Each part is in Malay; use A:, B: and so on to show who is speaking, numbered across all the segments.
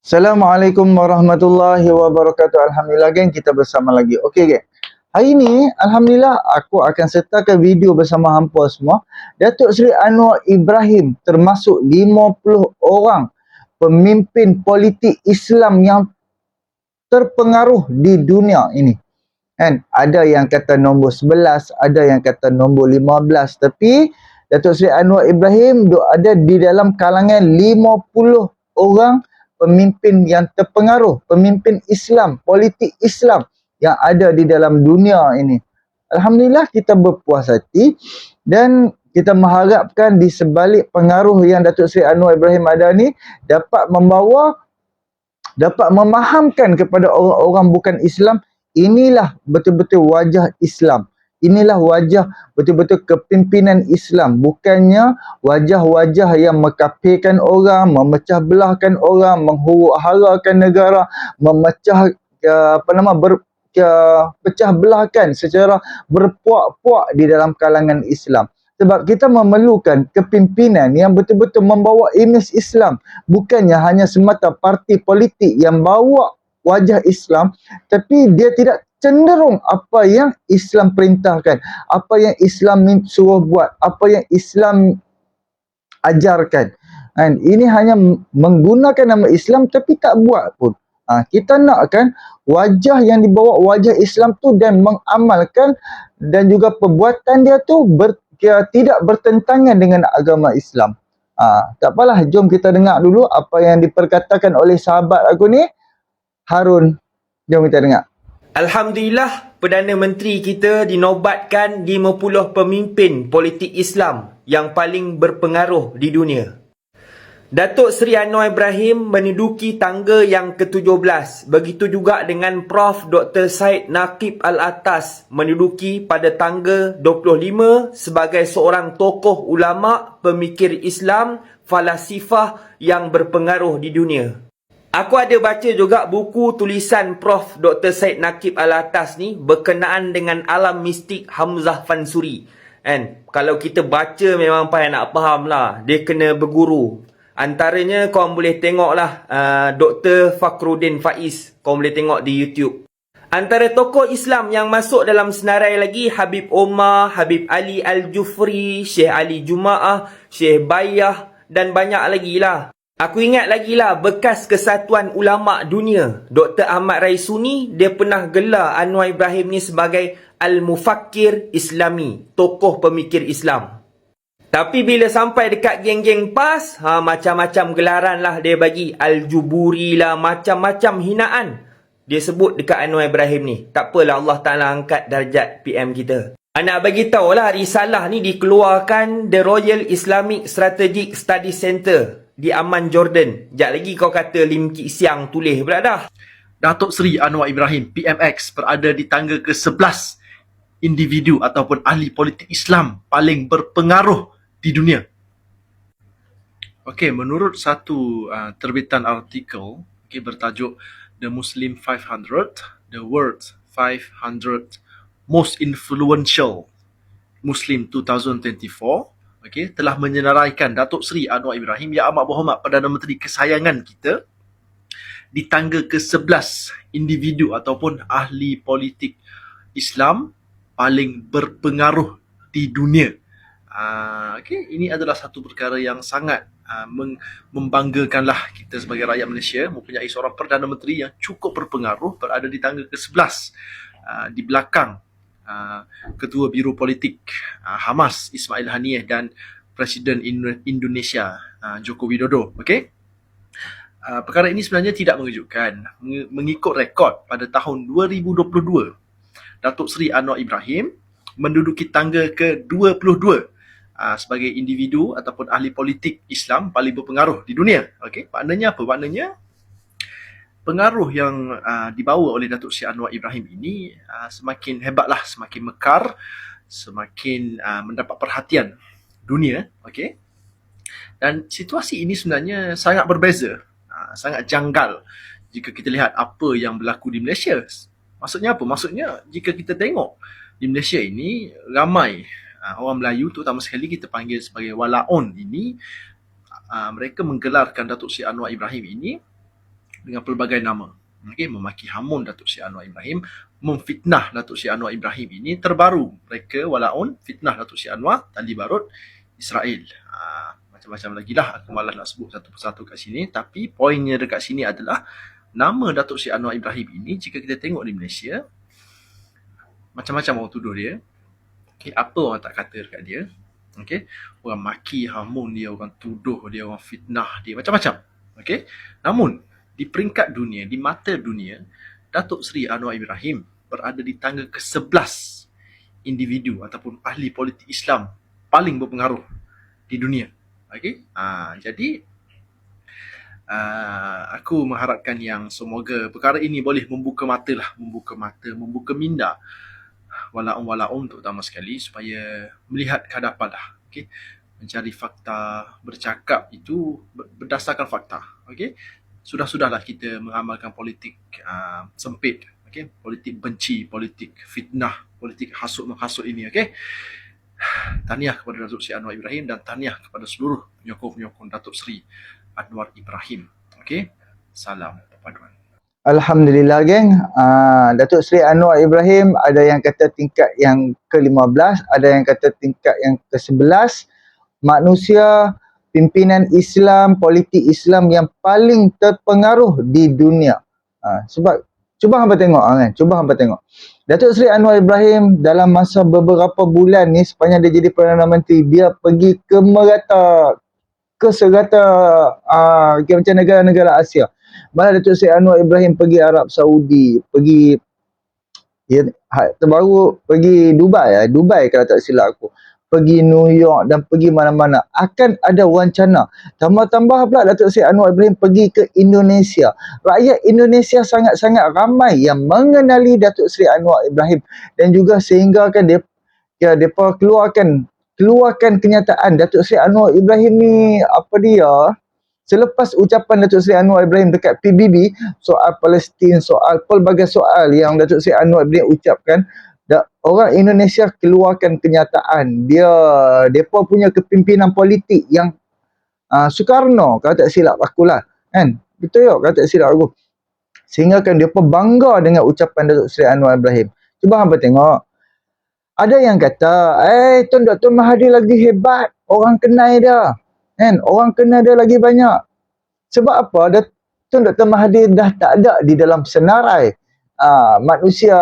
A: Assalamualaikum warahmatullahi wabarakatuh. Alhamdulillah geng, kita bersama lagi. Okey geng. Hari ni alhamdulillah aku akan sertakan video bersama hampa semua. Datuk Seri Anwar Ibrahim termasuk 50 orang pemimpin politik Islam yang terpengaruh di dunia ini. Kan? Ada yang kata nombor 11, ada yang kata nombor 15, tapi Datuk Seri Anwar Ibrahim ada di dalam kalangan 50 orang pemimpin yang terpengaruh, pemimpin Islam, politik Islam yang ada di dalam dunia ini. Alhamdulillah kita berpuas hati dan kita mengharapkan di sebalik pengaruh yang Datuk Seri Anwar Ibrahim ada ni dapat memahamkan kepada orang-orang bukan Islam, inilah betul-betul wajah Islam. Inilah wajah betul-betul kepimpinan Islam. Bukannya wajah-wajah yang mengkafirkan orang, memecah belahkan orang, menghuru-harakan negara, pecah belahkan secara berpuak-puak di dalam kalangan Islam. Sebab kita memerlukan kepimpinan yang betul-betul membawa imej Islam. Bukannya hanya semata parti politik yang bawa wajah Islam, tapi dia tidak cenderung apa yang Islam perintahkan, apa yang Islam suruh buat, apa yang Islam ajarkan. Dan ini hanya menggunakan nama Islam tapi tak buat pun. Kita nakkan wajah yang dibawa wajah Islam tu dan mengamalkan, dan juga perbuatan dia tu tidak bertentangan dengan agama Islam. Tak apalah, jom kita dengar dulu apa yang diperkatakan oleh sahabat aku ni, Harun. Jom kita dengar.
B: Alhamdulillah, Perdana Menteri kita dinobatkan 50 pemimpin politik Islam yang paling berpengaruh di dunia. Datuk Seri Anwar Ibrahim menduduki tangga yang ke-17. Begitu juga dengan Prof. Dr. Syed Naqib Al-Atas menduduki pada tangga 25 sebagai seorang tokoh ulama, pemikir Islam, falasifah yang berpengaruh di dunia. Aku ada baca juga buku tulisan Prof. Dr. Syed Naqib Al-Atas ni berkenaan dengan alam mistik Hamzah Fansuri. Kan? Kalau kita baca memang payah nak faham lah. Dia kena berguru. Antaranya korang boleh tengok lah Dr. Fakhruddin Faiz. Korang boleh tengok di YouTube. Antara tokoh Islam yang masuk dalam senarai lagi Habib Omar, Habib Ali Al-Jufri, Syekh Ali Jumaah, Syekh Bayah dan banyak lagi lah. Aku ingat lagi lah bekas Kesatuan Ulama Dunia, Dr. Ahmad Raisuni, dia pernah gelar Anwar Ibrahim ni sebagai Al-Mufakkir Islami, tokoh pemikir Islam. Tapi bila sampai dekat geng-geng PAS, macam-macam gelaran lah dia bagi. Al-Juburi lah, macam-macam hinaan dia sebut dekat Anwar Ibrahim ni. Tak apalah, Allah Ta'ala angkat darjat PM kita. Nak bagi tahulah, risalah ni dikeluarkan The Royal Islamic Strategic Study Center di Amman, Jordan. Sekejap lagi kau kata Lim Kit Siang tulis pula dah.
C: Datuk Seri Anwar Ibrahim, PMX, berada di tangga ke-11 individu ataupun ahli politik Islam paling berpengaruh di dunia. Okey, menurut satu terbitan artikel bertajuk The Muslim 500, The World's 500 Most Influential Muslim 2024, telah menyenaraikan Datuk Seri Anwar Ibrahim yang amat berhormat Perdana Menteri kesayangan kita di tangga ke-11 individu ataupun ahli politik Islam paling berpengaruh di dunia. Ini adalah satu perkara yang sangat membanggakanlah kita sebagai rakyat Malaysia mempunyai seorang Perdana Menteri yang cukup berpengaruh berada di tangga ke-11 di belakang Ketua Biro Politik Hamas Ismail Haniyeh dan Presiden Indonesia Joko Widodo. Perkara ini sebenarnya tidak mengejutkan. Mengikut rekod pada tahun 2022, Datuk Seri Anwar Ibrahim menduduki tangga ke-22 sebagai individu ataupun ahli politik Islam paling berpengaruh di dunia. Maknanya apa? Maknanya pengaruh yang dibawa oleh Datuk Seri Anwar Ibrahim ini semakin hebatlah, semakin mekar, semakin mendapat perhatian dunia. Dan situasi ini sebenarnya sangat berbeza, sangat janggal jika kita lihat apa yang berlaku di Malaysia. Maksudnya apa? Maksudnya jika kita tengok di Malaysia ini ramai orang Melayu, terutama sekali kita panggil sebagai walaun ini, mereka menggelarkan Datuk Seri Anwar Ibrahim ini dengan pelbagai nama. Okey, memaki hamun Datuk Seri Anwar Ibrahim, memfitnah Datuk Seri Anwar Ibrahim. Ini terbaru. Mereka walaun fitnah Datuk Seri Anwar, tali barut Israel. Macam-macam lagi lah, aku malas nak sebut satu persatu kat sini. Tapi poinnya dekat sini adalah nama Datuk Seri Anwar Ibrahim ini, jika kita tengok di Malaysia, macam-macam orang tuduh dia. Okay, apa orang tak kata dekat dia. Okay, orang maki hamun dia, orang tuduh dia, orang fitnah dia, macam-macam. Okay, namun di peringkat dunia, di mata dunia, Datuk Seri Anwar Ibrahim berada di tangga ke-11 individu ataupun ahli politik Islam paling berpengaruh di dunia. Okay, jadi aku mengharapkan yang semoga perkara ini boleh membuka mata lah, membuka minda walaun terutama sekali, supaya melihat ke hadapan lah. Okay, mencari fakta, bercakap itu berdasarkan fakta. Okay, sudah-sudahlah kita mengamalkan politik sempit, okay? Politik benci, politik fitnah, politik hasut-menghasut ini. Okay? Tahniah kepada Datuk Seri Anwar Ibrahim dan tahniah kepada seluruh penyokong-penyokong Datuk Seri Anwar Ibrahim. Okay? Salam perpaduan.
A: Alhamdulillah geng. Datuk Seri Anwar Ibrahim ada yang kata tingkat yang ke-15, ada yang kata tingkat yang ke-11. Manusia pimpinan Islam, politik Islam yang paling terpengaruh di dunia. Sebab cuba hangpa tengok kan, cuba hangpa tengok. Datuk Seri Anwar Ibrahim dalam masa beberapa bulan ni sepanjang dia jadi Perdana Menteri, dia pergi ke merata, ke serata macam negara-negara Asia. Malah Datuk Seri Anwar Ibrahim pergi Arab Saudi, pergi terbaru pergi Dubai kalau tak silap aku. Pergi New York dan pergi mana-mana. Akan ada wancana. Tambah-tambah pula Datuk Seri Anwar Ibrahim pergi ke Indonesia. Rakyat Indonesia sangat-sangat ramai yang mengenali Datuk Seri Anwar Ibrahim. Dan juga sehingga kan mereka keluarkan kenyataan Datuk Seri Anwar Ibrahim ni selepas ucapan Datuk Seri Anwar Ibrahim dekat PBB soal Palestin, soal pelbagai soal yang Datuk Seri Anwar Ibrahim ucapkan, orang Indonesia keluarkan kenyataan depa punya kepimpinan politik yang Soekarno kalau tak silap aku lah kan, betul tak kalau tak silap aku, sehingga kan depa bangga dengan ucapan Datuk Seri Anwar Ibrahim. Cuba hangpa tengok, ada yang kata Tun Dr. Mahathir lagi hebat, orang kenal dia kan, orang kenal dia lagi banyak. Sebab apa? Tun Dr. Mahathir dah tak ada di dalam senarai manusia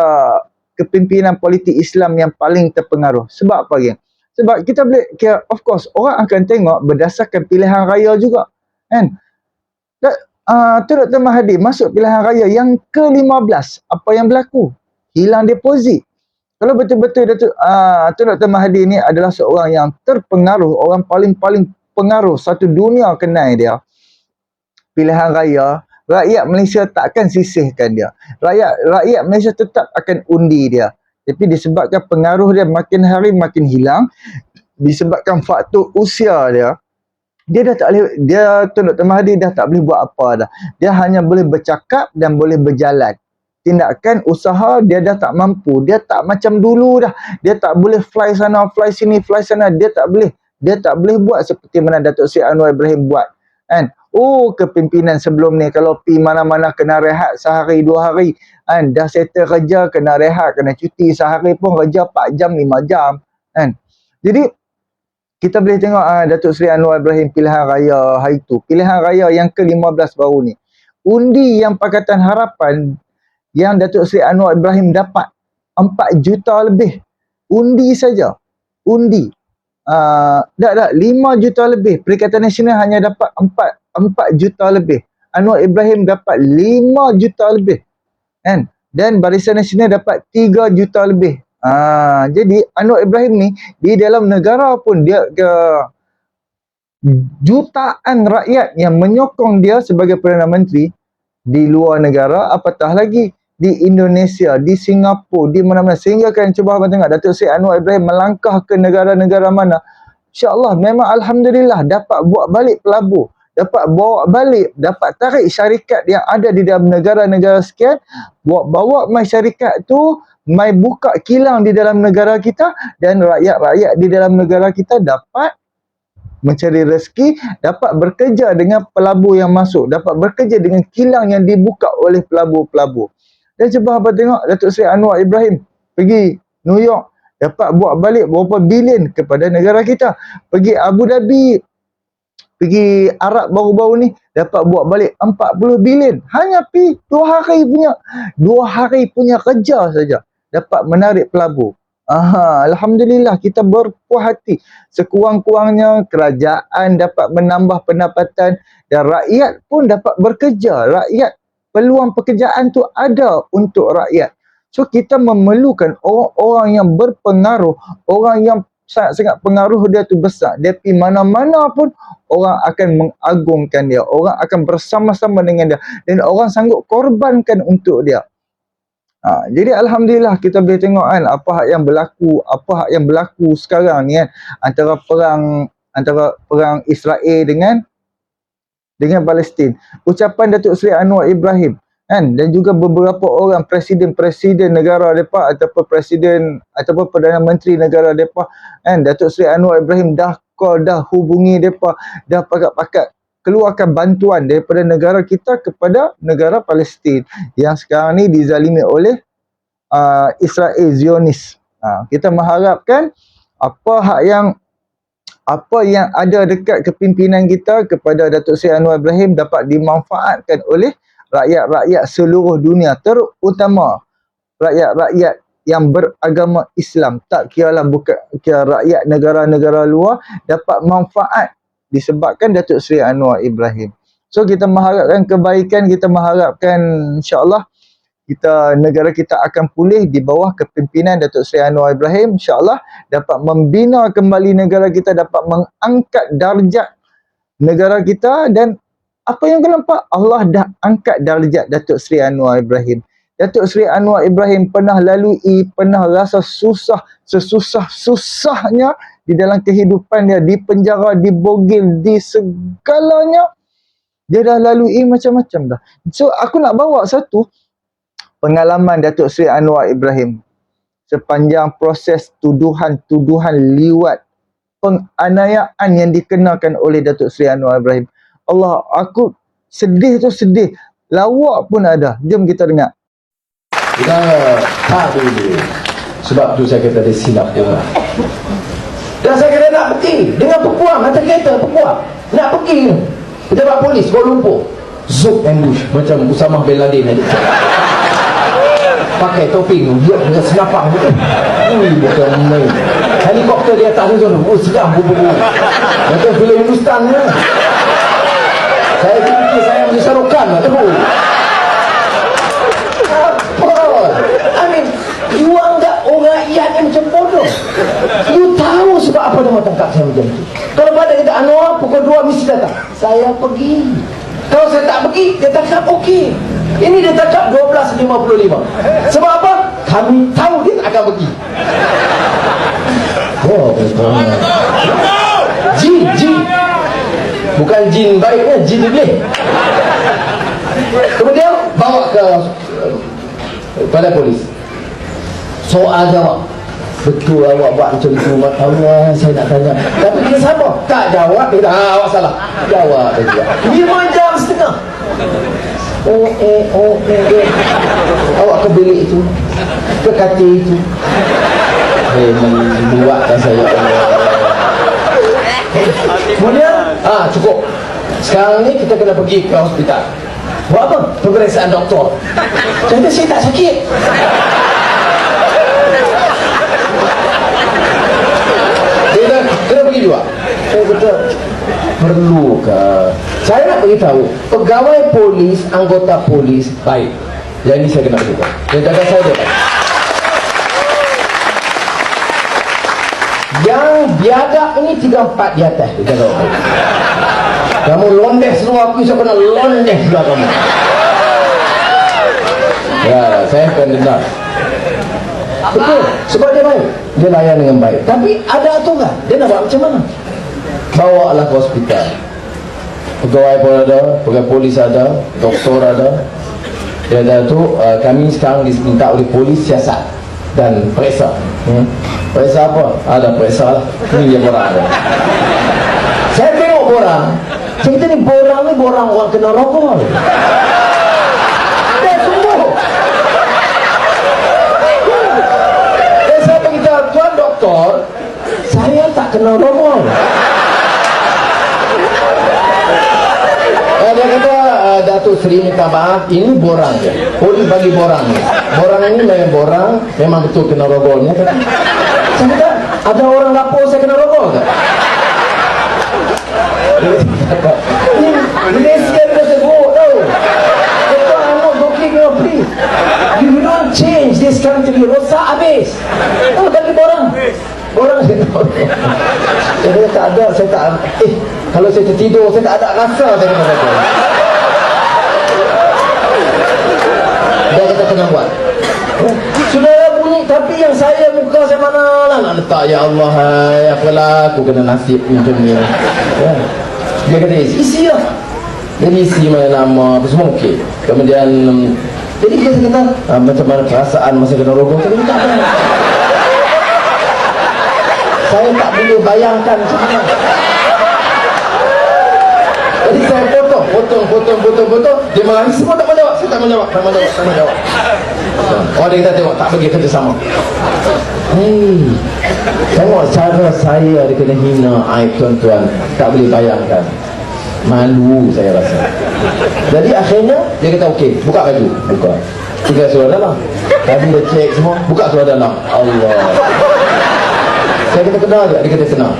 A: kepimpinan politik Islam yang paling terpengaruh. Sebab apa geng? Sebab kita boleh, of course, orang akan tengok berdasarkan pilihan raya juga kan. Tun Dr. Mahathir masuk pilihan raya yang ke-15. Apa yang berlaku? Hilang deposit. Kalau betul-betul Tun Dr. Mahathir ni adalah seorang yang terpengaruh, orang paling-paling pengaruh, satu dunia kenal dia, pilihan raya, rakyat Malaysia takkan sisihkan dia. Rakyat Malaysia tetap akan undi dia. Tapi disebabkan pengaruh dia makin hari makin hilang, disebabkan faktor usia dia, Tun Dr. Mahathir dah tak boleh buat apa dah. Dia hanya boleh bercakap dan boleh berjalan. Tindakan usaha dia dah tak mampu. Dia tak macam dulu dah. Dia tak boleh fly sana, fly sini, fly sana. Dia tak boleh buat seperti mana Datuk Seri Anwar Ibrahim buat kan. Kepimpinan sebelum ni kalau pi mana-mana kena rehat sehari 2 hari kan, dah settle kerja kena rehat, kena cuti sehari pun kerja 4 jam 5 jam kan. Jadi kita boleh tengok Datuk Seri Anwar Ibrahim pilihan raya hari tu, pilihan raya yang ke-15 baru ni, undi yang Pakatan Harapan yang Datuk Seri Anwar Ibrahim dapat 4 juta lebih undi saja. Undi 5 juta lebih. Perikatan Nasional hanya dapat 4 juta lebih. Anwar Ibrahim dapat 5 juta lebih kan? Dan Barisan Nasional dapat 3 juta lebih. Jadi Anwar Ibrahim ni di dalam negara pun dia jutaan rakyat yang menyokong dia sebagai Perdana Menteri. Di luar negara, apatah lagi di Indonesia, di Singapura, di mana-mana. Sehingga kan cuba abang tengok Datuk Seri Anwar Ibrahim melangkah ke negara-negara mana, insya-Allah memang alhamdulillah dapat buat balik pelabur, dapat bawa balik, dapat tarik syarikat yang ada di dalam negara-negara sekian, bawa mai syarikat tu mai buka kilang di dalam negara kita, dan rakyat-rakyat di dalam negara kita dapat mencari rezeki, dapat bekerja dengan pelabur yang masuk, dapat bekerja dengan kilang yang dibuka oleh pelabur-pelabur. Dan cuba abang tengok Datuk Seri Anwar Ibrahim pergi New York, dapat buat balik berapa bilion kepada negara kita. Pergi Abu Dhabi, pergi Arab baru-baru ni, dapat buat balik 40 bilion. Hanya pi 2 hari punya kerja saja dapat menarik pelabur. Alhamdulillah, kita berpuas hati. Sekurang-kurangnya kerajaan dapat menambah pendapatan dan rakyat pun dapat bekerja. Rakyat, peluang pekerjaan tu ada untuk rakyat. So kita memerlukan orang-orang yang berpengaruh, orang yang sangat-sangat pengaruh dia tu besar. Dia pergi mana-mana pun orang akan mengagungkan dia, orang akan bersama-sama dengan dia dan orang sanggup korbankan untuk dia. Jadi alhamdulillah kita boleh tengok kan apa yang berlaku sekarang ni kan, antara perang Israel dengan Palestin. Ucapan Datuk Seri Anwar Ibrahim kan, dan juga beberapa orang presiden negara depa ataupun presiden ataupun Perdana Menteri negara depa kan, Datuk Seri Anwar Ibrahim dah hubungi depa, dah pakat keluarkan bantuan daripada negara kita kepada negara Palestin yang sekarang ni dizalimi oleh Israel Zionis. Kita mengharapkan apa yang ada dekat kepimpinan kita kepada Datuk Seri Anwar Ibrahim dapat dimanfaatkan oleh rakyat-rakyat seluruh dunia, terutama rakyat-rakyat yang beragama Islam. Tak kiralah rakyat negara-negara luar dapat manfaat disebabkan Datuk Seri Anwar Ibrahim. So kita mengharapkan kebaikan, kita mengharapkan insya-Allah negara kita akan pulih di bawah kepimpinan Datuk Seri Anwar Ibrahim. InsyaAllah dapat membina kembali negara kita, dapat mengangkat darjat negara kita. Dan apa yang kita nampak, Allah dah angkat darjat Datuk Seri Anwar Ibrahim. Datuk Seri Anwar Ibrahim pernah rasa sesusah-susahnya di dalam kehidupan dia, di penjara, di bogil, di segalanya. Dia dah lalui macam-macam dah. So aku nak bawa satu pengalaman Datuk Seri Anwar Ibrahim sepanjang proses tuduhan liwat, penganiayaan yang dikenakan oleh Datuk Seri Anwar Ibrahim. Allah, aku sedih tu sedih, lawak pun ada. Jom kita dengar.
D: Kita tak boleh. Sebab tu saya kata dia silap orang. Dan saya kata nak pergi dengan pepuang atas kereta, pepuang nak pergi pejabat polis Kuala Lumpur, zoom ambush macam Usamah bin Laden tadi. Pakai topeng, dia dengan senapang tu. Bukan main. Helikopter di atas tu, sedang bubur. Macam filem Hindustan ni. Saya fikir saya macam Sarukan lah tu. Apa? I mean, you anggap orang rakyat yang macam bodoh. You tahu sebab apa dia mau tangkap saya macam tu. Kalau pada kata Anwar pukul 2 mesti datang, saya pergi. Kalau saya tak pergi, dia tangkap okey. Ini dia tangkap 12.55. Sebab apa? Kami tahu dia tak akan pergi. Oh, jin. Bukan jin baiknya, jin iblis. Kemudian bawa ke pada polis. Soal jawab. Betul awak buat macam tu, Allah saya nak tanya. Tapi dia sabar. Tak jawab, dia awak salah. Jawab dia. 5 jam setengah. Awak ke bilik itu, ke katil itu. Membuatkan saya. Kemudian cukup. Sekarang ni kita kena pergi ke hospital. Buat apa? Pemeriksaan doktor. Jadi saya tak sakit. Dia kena pergi juga. Saya kata, perlukah? Saya nak beritahu, pegawai polis, anggota polis baik. Yang ini saya kena beritahu. Dia jaga saya dia baik. Yang biadab ini 3-4 di atas. Dia jaga baik. Kamu londes semua aku, saya kena londes juga kamu. Ya, saya akan dengar. Betul, sebab dia baik. Dia layan dengan baik. Tapi ada aturan. Dia nak buat macam mana? Bawa lah ke hospital. Pegawai pun ada, pegawai polis ada, doktor ada. Dia ada tu, kami sekarang diminta oleh polis siasat dan periksa. Periksa apa? Ada periksa lah. Ini dia orang ada. borang. Saya kata ni borang orang kena rogol. Dah sungguh. Dan saya beritahu tuan doktor, saya tak kena rogol. Dia kata, Datuk Seri minta maaf, ini borang je. Polis bagi borang ni. Borang ini memang borang, memang betul kena rogolnya. Tapi saya kata, ada orang lapor saya kena rogol tak? Ini Malaysia dah sebut tau. Kata, I'm not joking, no, please. You don't change this country, rosak habis. Oh, bagi borang. Borang saya tak ada, saya tak kalau saya tertidur, saya tak ada rasa saya kena rogol. Dia kata kena buat. Saudara bunyi, tapi yang saya muka saya mana lah nak letak, ya Allah, apalah aku kena nasib macam ni. Ya. Dia kata isi lah. Jadi isi mana nama apa semua okey. Kemudian jadi dia kata macam mana perasaan masa kena rogol. Saya kata tak ada. Saya tak boleh bayangkan macam mana. Jadi saya potong. Dia menangis semua tak menjawab. Saya tak menjawab. Oh, dia kata tengok tak bagi kerjasama. Hei, tengok cara saya dia kena hina aib tuan-tuan. Tak boleh bayangkan. Malu saya rasa. Jadi akhirnya dia kata okey, buka baju. Buka. Tiga seluar dalam. Tadi dia cek semua, buka seluar dalam. Allah. Saya kata kenal tak? Dia kata kenal.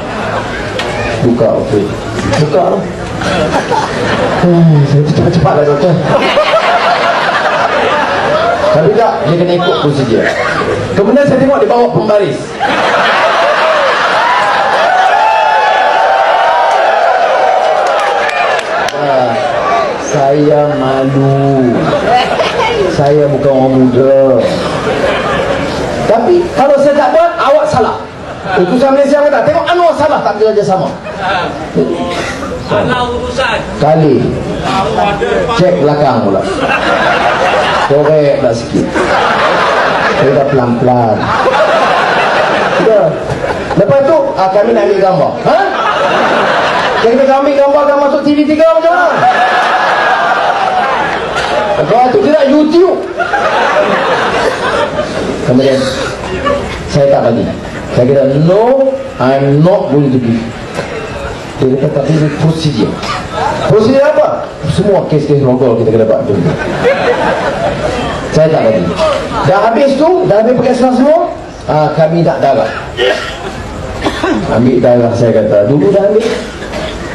D: Buka, okey. Buka lah. Saya cepat-cepat lah doktor. Tapi tak, dia kena ikut prosedur. Kemudian saya tengok dia bawa pembaris. Saya malu. Saya bukan orang muda. Tapi kalau saya tak buat, awak salah. Utusan Malaysia kata, tengok Anwar salah, tak kerjasama.
E: Salah urusan.
D: Kali cek belakang pula, korek tak sikit. Kita pelan-pelan. Sudah. Lepas tu kami nak ambil gambar. Kita ambil gambar akan masuk TV3 macam mana? Kalau tu tidak YouTube. Kemudian saya tak bagi. Saya kata no, I'm not going to give. Dia kata tapi ini prosedur. Prosedur apa? Semua kes-kes rogol kita kena buat dulu. Saya tak bagi. Dah habis tu, dah habis perkara semua, kami tak darah. Ambil darah, saya kata. Dulu dah ambil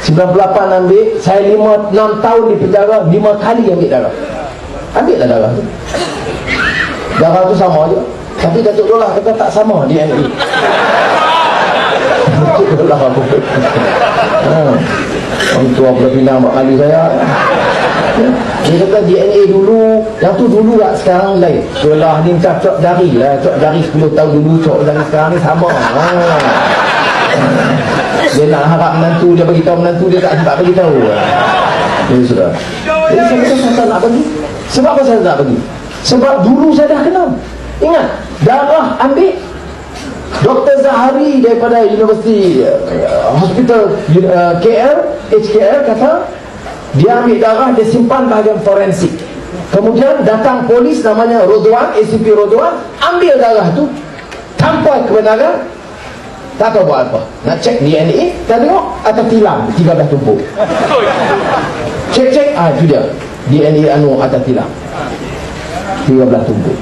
D: 98 ambil, saya 6 tahun di penjara, 5 kali ambil darah. Ambil lah darah tu. Darah tu sama je. Tapi Datuk Dollah kata tak sama DNA. Datuk Dollah apa? Orang tua pula pindah mak kali saya. Dia kata DNA dulu, yang tu dulu tak, sekarang lain. Dollah ni cocok jari lah, cocok jari 10 tahun dulu, cocok jari sekarang ni sama. Dia nak harap menantu dia bagi tahu menantu dia tak bagi tahu. Jadi sudah. Jadi saya kata saya tak nak bagi. Sebab apa saya tak bagi? Sebab dulu saya dah kenal. Ingat, darah ambil Dr. Zahari daripada Universiti Hospital HKL kata dia ambil darah, dia simpan bahagian forensik. Kemudian datang polis namanya Rodwan, ACP Rodwan, ambil darah tu tanpa kebenaran. Tak tahu buat apa. Nak cek DNA, kita tengok atas tilam 13 tumpuk. Cek, itu dia DNA atas tilam 13 tumpuk.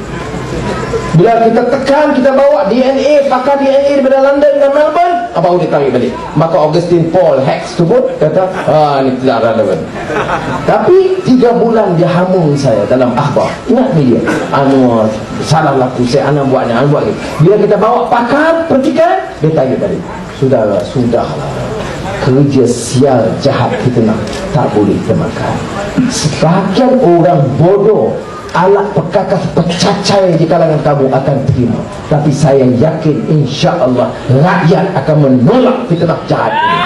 D: Bila kita tekan, kita bawa DNA, pakar DNA daripada London dan Melbourne, baru dia tarik balik. Maka Augustine Paul Hex tu pun kata, ni tidak relevan. Tapi 3 bulan dia hamun saya dalam akhbar. Ingat media, Anwar salah laku, saya anak buat ni, anak buat ni. Bila kita bawa pakar, pertikan, dia tarik balik. Sudahlah. Kerja sial jahat kita nak, tak boleh kita makan. Sebahagian orang bodoh, alat perkakas pecacai di kalangan kamu akan terima. Tapi saya yakin insya-Allah rakyat akan menolak fitnah jahat ini.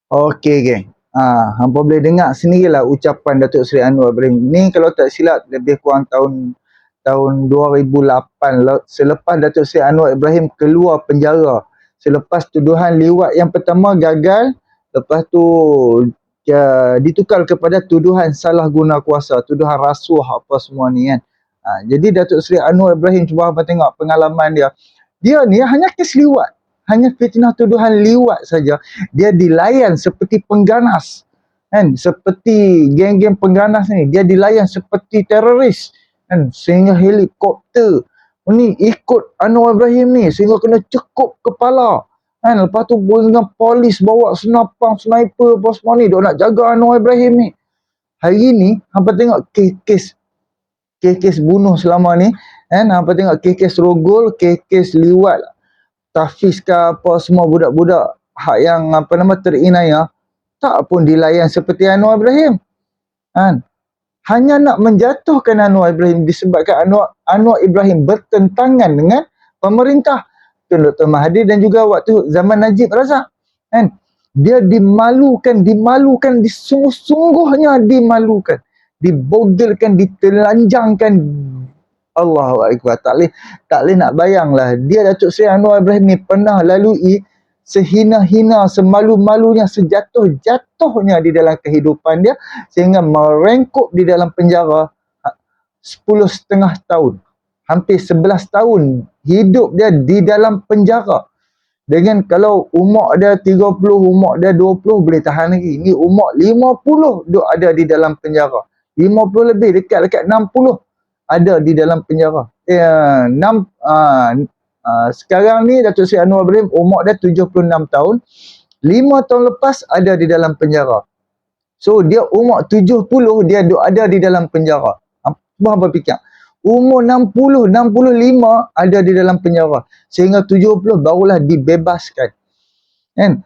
A: Okey geng. Hampa boleh dengar sendirilah ucapan Datuk Seri Anwar Ibrahim. Ni kalau tak silap lebih kurang tahun tahun 2008 selepas Datuk Seri Anwar Ibrahim keluar penjara. Selepas tuduhan liwat yang pertama gagal, lepas tu ditukar kepada tuduhan salah guna kuasa, tuduhan rasuah apa semua ni kan. Jadi Datuk Seri Anwar Ibrahim, cuba apa tengok pengalaman dia. Dia ni hanya kes liwat, hanya fitnah tuduhan liwat saja, dia dilayan seperti pengganas. Kan, seperti geng-geng pengganas ni, dia dilayan seperti teroris kan, sehingga helikopter ni ikut Anwar Ibrahim ni sehingga kena cekup kepala kan. Lepas tu dengan polis bawa senapang, sniper apa semua ni, dia nak jaga Anwar Ibrahim ni. Hari ni hampa tengok kes bunuh selama ni kan, hampa tengok kes rogol, kes liwat, tahfiz ke apa semua, budak-budak hak yang apa nama terinaya tak pun dilayan seperti Anwar Ibrahim kan. Hanya nak menjatuhkan Anwar Ibrahim disebabkan Anwar Ibrahim bertentangan dengan pemerintah Tun Dr. Mahathir dan juga waktu zaman Najib Razak kan. Dia dimalukan, sungguh-sungguhnya dimalukan, dibogelkan, ditelanjangkan. Allahu Akbar. Tak boleh nak bayanglah. Dia Datuk Seri Anwar Ibrahim ni pernah lalui sehina-hina, semalu-malunya, sejatuh-jatuhnya di dalam kehidupan dia sehingga merengkup di dalam penjara 10,5 tahun. Hampir 11 tahun hidup dia di dalam penjara. Dengan kalau umur dia 30, umur dia 20 boleh tahan lagi. Ni umur 50 duk ada di dalam penjara. 50 lebih, dekat 60 ada di dalam penjara. Sekarang ni Datuk Seri Anwar Ibrahim umur dia 76 tahun. 5 tahun lepas ada di dalam penjara. So dia umur 70 dia ada di dalam penjara. Apa fikir? Umur 60, 65 ada di dalam penjara. Sehingga 70 barulah dibebaskan. Kan?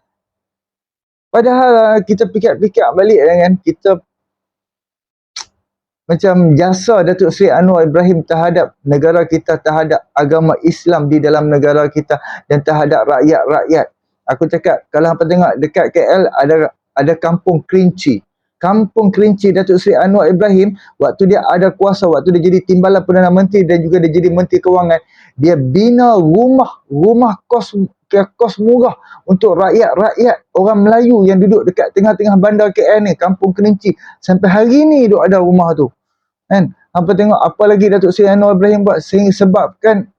A: Padahal kita fikir-fikir balik kan, kita macam jasa Datuk Seri Anwar Ibrahim terhadap negara kita, terhadap agama Islam di dalam negara kita dan terhadap rakyat-rakyat. Aku cakap, kalau hampa tengok dekat KL ada Kampung Kerinci. Kampung Kerinci Datuk Seri Anwar Ibrahim, waktu dia ada kuasa, waktu dia jadi Timbalan Perdana Menteri dan juga dia jadi Menteri Kewangan, dia bina rumah kos murah untuk rakyat-rakyat orang Melayu yang duduk dekat tengah-tengah bandar KL ni, Kampung Kerinci. Sampai hari ni duk ada rumah tu. Kan? Hampa tengok apa lagi Datuk Seri Anwar Ibrahim buat sebabkan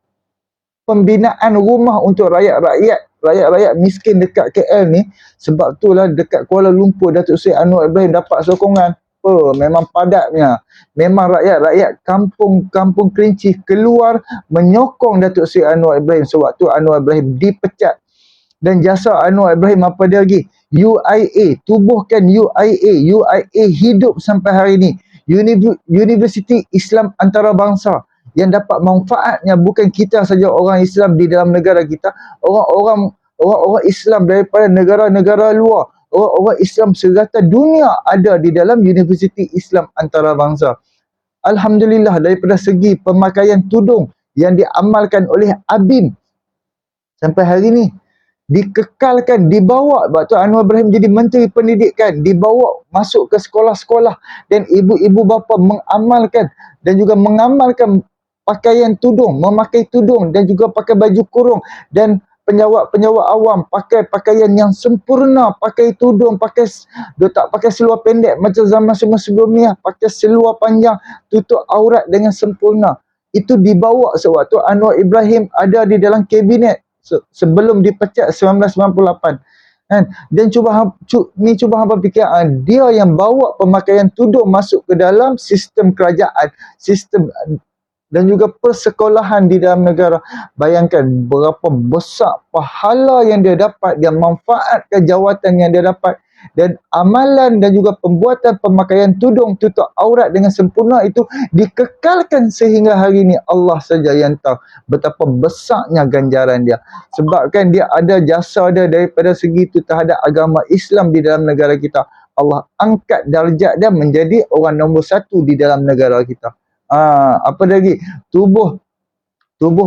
A: pembinaan rumah untuk rakyat-rakyat miskin dekat KL ni. Sebab itulah dekat Kuala Lumpur Datuk Seri Anwar Ibrahim dapat sokongan. Memang padatnya. Memang rakyat-rakyat kampung Kerinci keluar menyokong Datuk Seri Anwar Ibrahim sewaktu Anwar Ibrahim dipecat. Dan jasa Anwar Ibrahim apa dia lagi? UIA, tubuhkan UIA hidup sampai hari ni. Universiti Islam Antarabangsa yang dapat manfaatnya bukan kita saja orang Islam di dalam negara kita, orang Islam daripada negara-negara luar, orang Islam serata dunia ada di dalam Universiti Islam Antarabangsa. Alhamdulillah, daripada segi pemakaian tudung yang diamalkan oleh ABIM sampai hari ni dikekalkan, dibawa waktu Anwar Ibrahim jadi Menteri Pendidikan, dibawa masuk ke sekolah-sekolah dan ibu-ibu bapa mengamalkan dan juga mengamalkan pakaian tudung, memakai tudung dan juga pakai baju kurung, dan penjawat-penjawat awam pakai pakaian yang sempurna, pakai tudung, dia tak pakai seluar pendek macam zaman sebelum ni, pakai seluar panjang tutup aurat dengan sempurna. Itu dibawa sewaktu Anwar Ibrahim ada di dalam kabinet sebelum dipecat 1998 kan. Dan cuba hangpa fikir, dia yang bawa pemakaian tudung masuk ke dalam sistem kerajaan, sistem dan juga persekolahan di dalam negara. Bayangkan berapa besar pahala yang dia dapat, dia manfaatkan jawatan yang dia dapat, dan amalan dan juga pembuatan pemakaian tudung tutup aurat dengan sempurna itu dikekalkan sehingga hari ini. Allah saja yang tahu betapa besarnya ganjaran dia, sebabkan dia ada jasa dia daripada segi itu terhadap agama Islam di dalam negara kita. Allah angkat darjat dia menjadi orang nombor 1 di dalam negara kita. Apa lagi? Tubuh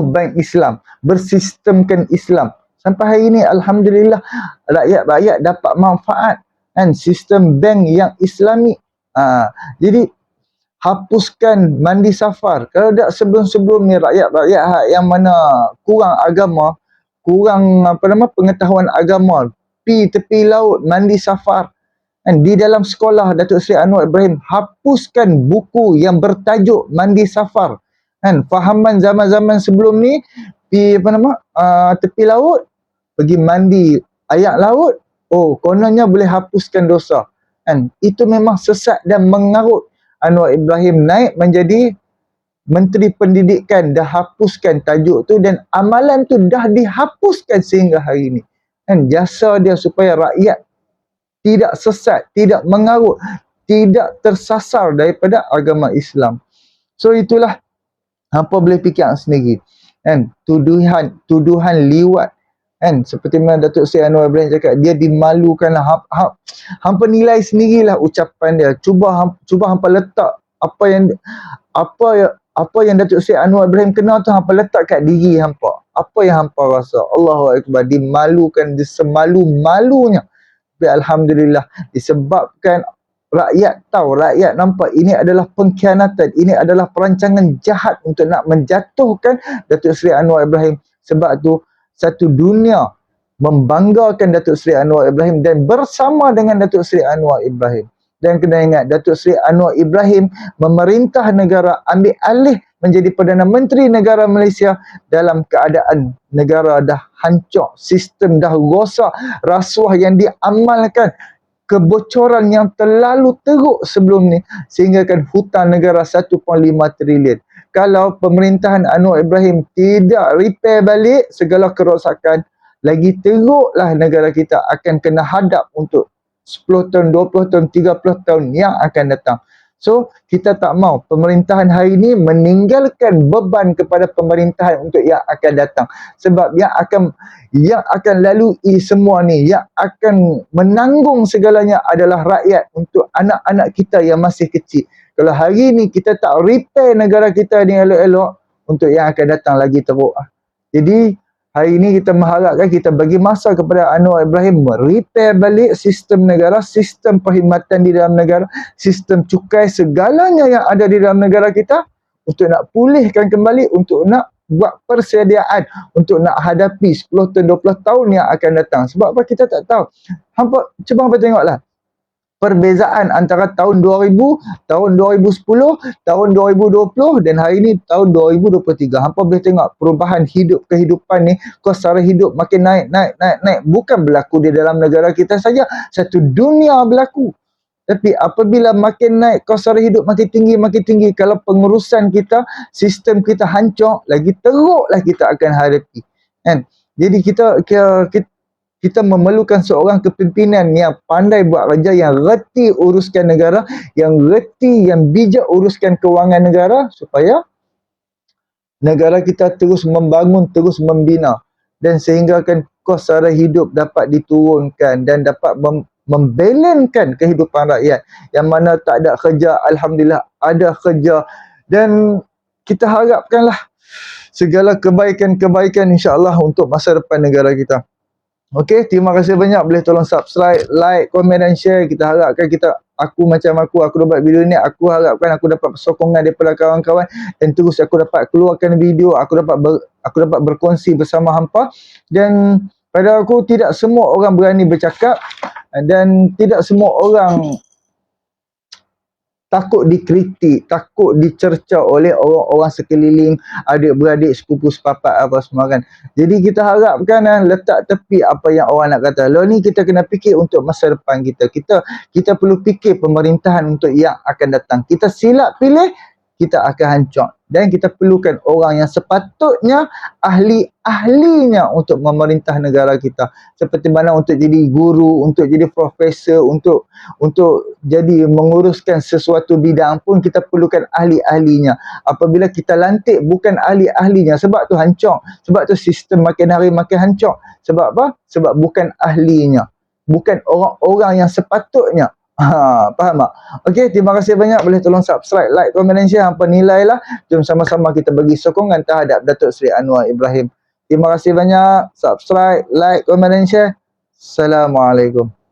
A: bank Islam, bersistemkan Islam. Sampai hari ini alhamdulillah rakyat-rakyat dapat manfaat kan sistem bank yang Islami. Jadi hapuskan mandi safar. Kalau tak sebelum-sebelum ni rakyat-rakyat yang mana kurang agama, kurang pengetahuan agama, pi tepi laut mandi safar. Kan di dalam sekolah Datuk Seri Anwar Ibrahim hapuskan buku yang bertajuk mandi safar. Kan fahaman zaman-zaman sebelum ni pi tepi laut pergi mandi air laut, oh kononnya boleh hapuskan dosa. Kan itu memang sesat dan mengarut. Anwar Ibrahim naik menjadi Menteri Pendidikan, dah hapuskan tajuk tu dan amalan tu dah dihapuskan sehingga hari ini. Kan jasa dia supaya rakyat tidak sesat, tidak mengarut, tidak tersasar daripada agama Islam. So itulah hampa boleh fikir sendiri. Kan tuduhan liwat. Kan seperti mana Datuk Seri Anwar Ibrahim cakap, dia dimalukanlah. Hampa nilai sendirilah ucapan dia. Cuba hampa letak apa yang Datuk Seri Anwar Ibrahim kenal tu, hampa letak kat diri hampa. Apa yang hampa rasa? Allahu Akbar, dimalukan, semalu-malunya. Tapi alhamdulillah, disebabkan rakyat tahu, rakyat nampak ini adalah pengkhianatan, ini adalah perancangan jahat untuk nak menjatuhkan Datuk Seri Anwar Ibrahim. Sebab tu satu dunia membanggakan Datuk Seri Anwar Ibrahim dan bersama dengan Datuk Seri Anwar Ibrahim. Dan kena ingat, Datuk Seri Anwar Ibrahim memerintah negara, ambil alih menjadi Perdana Menteri negara Malaysia dalam keadaan negara dah hancur, sistem dah rosak, rasuah yang diamalkan, kebocoran yang terlalu teruk sebelum ni, sehingga kan hutang negara 1.5 trilion. Kalau pemerintahan Anwar Ibrahim tidak repair balik segala kerosakan, lagi teruklah negara kita akan kena hadap untuk 10 tahun, 20 tahun, 30 tahun yang akan datang. So, kita tak mau pemerintahan hari ini meninggalkan beban kepada pemerintahan untuk yang akan datang. Sebab yang akan lalui semua ni, yang akan menanggung segalanya adalah rakyat, untuk anak-anak kita yang masih kecil. Kalau hari ni kita tak repair negara kita ni elok-elok, untuk yang akan datang lagi teruk. Jadi, hari ini kita mengharapkan, kita bagi masa kepada Anwar Ibrahim repair balik sistem negara, sistem perkhidmatan di dalam negara, sistem cukai, segalanya yang ada di dalam negara kita, untuk nak pulihkan kembali, untuk nak buat persediaan untuk nak hadapi 10 tahun, 20 tahun yang akan datang. Sebab apa? Kita tak tahu. Cuba hampa tengoklah perbezaan antara tahun 2000, tahun 2010, tahun 2020 dan hari ni tahun 2023. Hampa boleh tengok perubahan kehidupan ni, kos sara hidup makin naik. Bukan berlaku di dalam negara kita saja, satu dunia berlaku. Tapi apabila makin naik kos sara hidup makin tinggi, kalau pengurusan kita, sistem kita hancur, lagi teruklah kita akan hadapi. Kan? Jadi kita memerlukan seorang kepimpinan yang pandai buat kerja, yang reti uruskan negara, yang bijak uruskan kewangan negara, supaya negara kita terus membangun, terus membina, dan sehinggakan kos sara hidup dapat diturunkan dan dapat membalankan kehidupan rakyat. Yang mana tak ada kerja, alhamdulillah ada kerja, dan kita harapkanlah segala kebaikan-kebaikan insya-Allah untuk masa depan negara kita. Okey, terima kasih banyak. Boleh tolong subscribe, like, komen dan share. Kita harapkan aku dah buat video ni, aku harapkan aku dapat sokongan daripada kawan-kawan, dan terus aku dapat keluarkan video, aku dapat berkongsi bersama hampa. Dan pada aku, tidak semua orang berani bercakap, dan tidak semua orang takut dikritik, takut dicerca oleh orang-orang sekeliling, adik-beradik, sepupu sepapat apa semua kan. Jadi kita harapkan letak tepi apa yang orang nak kata. Lalu ni kita kena fikir untuk masa depan kita. Kita perlu fikir pemerintahan untuk yang akan datang. Kita silap pilih, kita akan hancur. Dan kita perlukan orang yang sepatutnya ahli-ahlinya untuk memerintah negara kita. Seperti mana untuk jadi guru, untuk jadi profesor, untuk jadi menguruskan sesuatu bidang pun kita perlukan ahli-ahlinya. Apabila kita lantik bukan ahli-ahlinya, sebab tu hancur. Sebab tu sistem makin hari makin hancur. Sebab apa? Sebab bukan ahlinya. Bukan orang-orang yang sepatutnya. Faham tak? Okey, terima kasih banyak. Boleh tolong subscribe, like, komen dan share. Hampa nilailah. Jom sama-sama kita bagi sokongan terhadap Datuk Seri Anwar Ibrahim. Terima kasih banyak. Subscribe, like, komen dan share. Assalamualaikum.